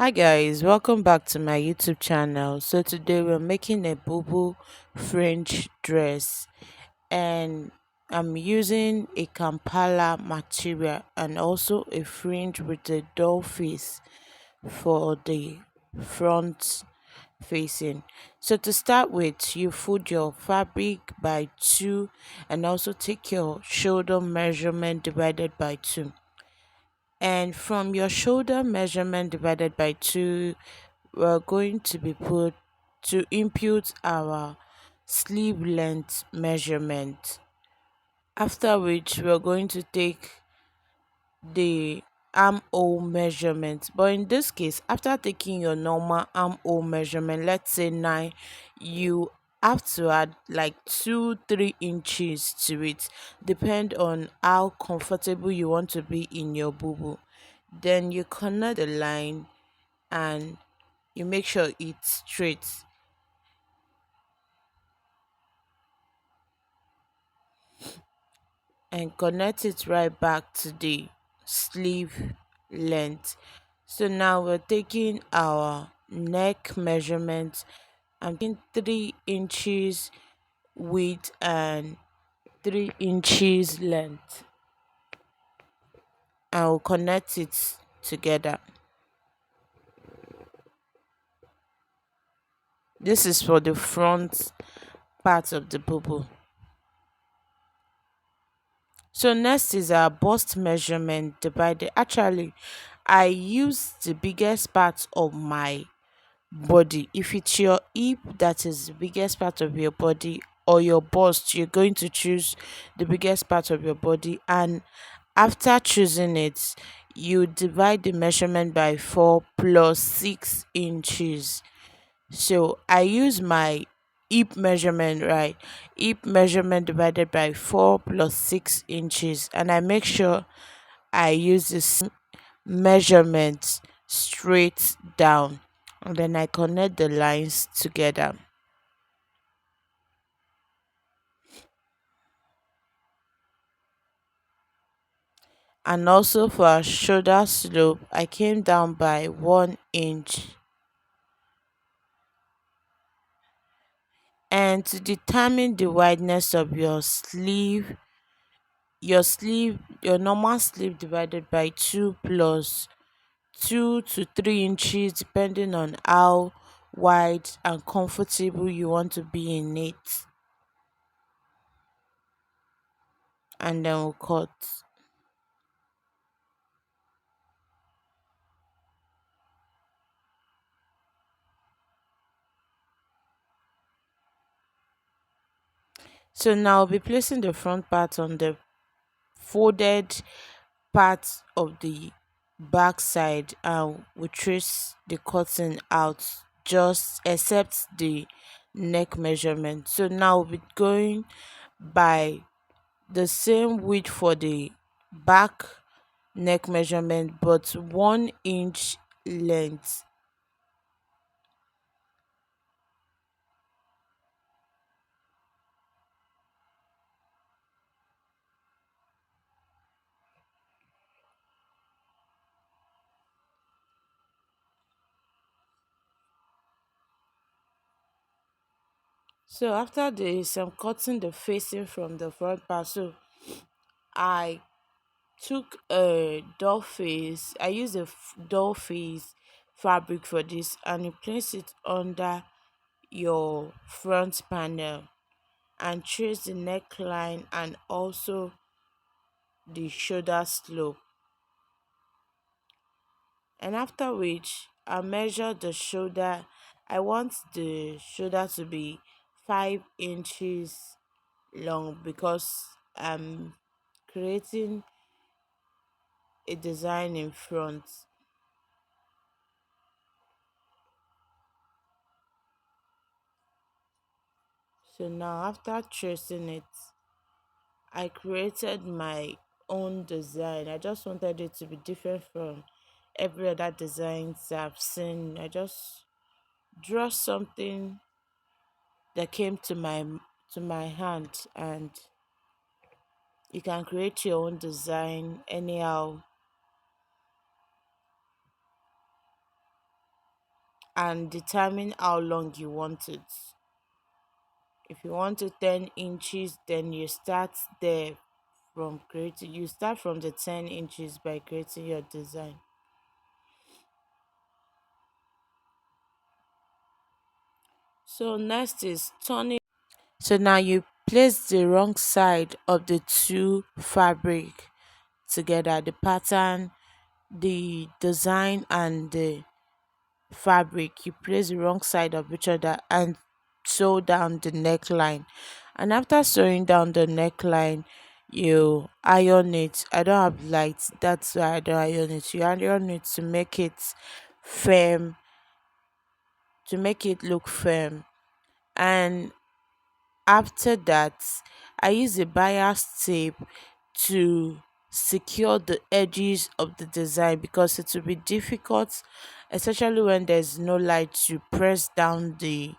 Hi guys, welcome back to my YouTube channel. So today we're making a bubu fringe dress, and I'm using a Kampala material and also a fringe with a doll face for the front facing. So to start with, you fold your fabric by 2 and also take your shoulder measurement divided by 2. And from your shoulder measurement divided by 2, we're going to be put to input our sleeve length measurement, after which we're going to take the armhole measurement. But in this case, after taking your normal armhole measurement, let's say 9, you have to add like 2-3 inches to it, depend on how comfortable you want to be in your boo. Then you corner the line and you make sure it's straight and connect it right back to the sleeve length. So now we're taking our neck measurement. I'm taking 3 inches width and 3 inches length, and we'll connect it together. This is for the front part of the bubble. So next is our bust measurement divided. Actually, I use the biggest part of my body. If it's your hip that is the biggest part of your body, or your bust, you're going to choose the biggest part of your body, and after choosing it, you divide the measurement by 4 plus 6 inches. So I use my hip measurement, right? Hip measurement divided by 4 plus 6 inches, and I make sure I use this measurement straight down, and then I connect the lines together. And also for our shoulder slope, I came down by 1 inch. And to determine the wideness of your normal sleeve divided by 2 plus 2 to 3 inches, depending on how wide and comfortable you want to be in it. And then we'll cut. So now I'll be placing the front part on the folded part of the back side, and we trace the cutting out, just except the neck measurement. So now we'll be going by the same width for the back neck measurement, but 1 inch length. So after this, I'm cutting the facing from the front part. So I took a doll face. I used a doll face fabric for this, and you place it under your front panel and trace the neckline and also the shoulder slope. And after which, I measure the shoulder. I want the shoulder to be 5 inches long because I'm creating a design in front. So now after tracing it, I created my own design. I just wanted it to be different from every other designs I've seen. I just draw something that came to my hand, and you can create your own design anyhow. and determine how long you want it. If you want it 10 inches, then you start there from creating, you start from the 10 inches by creating your design. So next is turning. So now you place the wrong side of the two fabric together, the pattern, the design, and the fabric. You place the wrong side of each other and sew down the neckline. And after sewing down the neckline, you iron it. I don't have light, that's why I don't iron it. You iron it to make it firm, to make it look firm. And after that, I use a bias tape to secure the edges of the design because it will be difficult, especially when there's no light, to press down the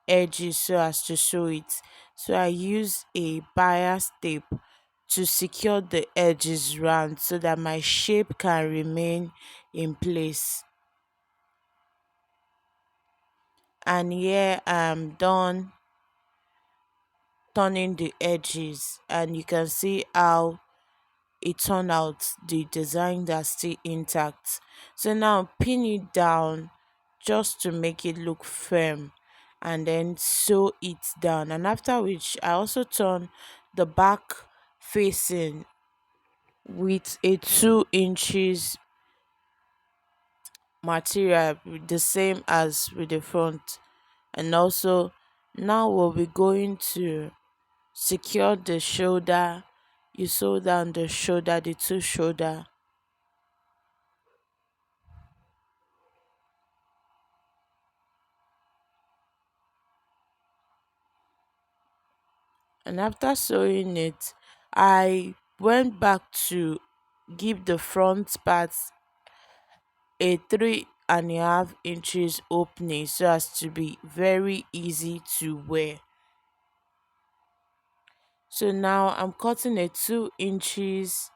edges so as to sew it. So I use a bias tape to secure the edges round so that my shape can remain in place. And here I'm done turning the edges, and you can see how it turned out, the design that's still intact. So now pin it down just to make it look firm, and then sew it down. And after which I also turn the back facing with a 2 inches material, the same as with the front. And also now we'll be going to secure the shoulder. You sew down the shoulder, the two shoulder. And after sewing it, I went back to give the front part a 3.5 inches opening so as to be very easy to wear. So now I'm cutting a 2 inches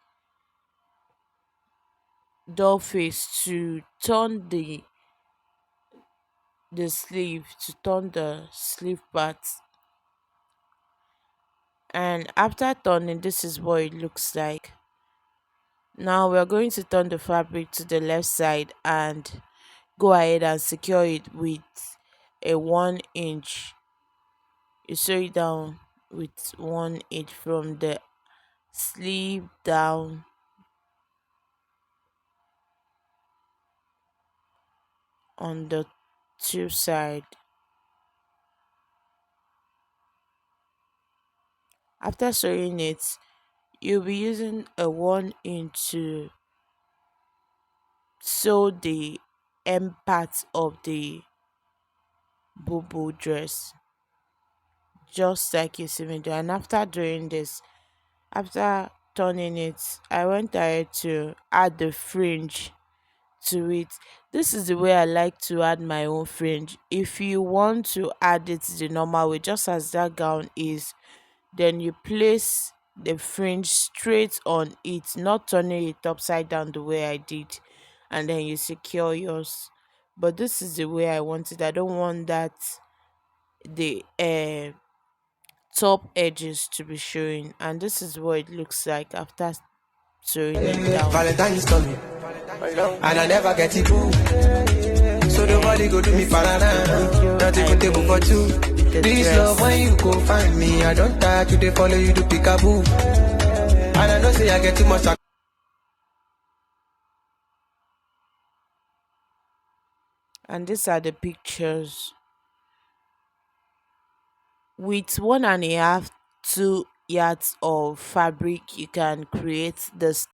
doll face to turn the sleeve, to turn the sleeve part. And after turning, this is what it looks like. Now we're going to turn the fabric to the left side and go ahead and secure it with a 1 inch. You sew it down with 1 inch from the sleeve down on the two side. After sewing it, you'll be using a 1 inch to sew the end part of the bubu dress, just like you see me do. And after doing this, after turning it, I went ahead to add the fringe to it. This is the way I like to add my own fringe. If you want to add it the normal way, just as that gown is, then you place the fringe straight on it, not turning it upside down the way I did, and then you secure yours. But this is the way I want it. I don't want that the top edges to be showing, and this is what it looks like after sewing it down. Valentine's coming, and I never get it cool. So nobody go do me parana. Not even table for two. This love when you go find me. I don't tire to they follow you to pick a boo. And I know say I get too much. And these are the pictures. With 1.5 2 yards of fabric, you can create this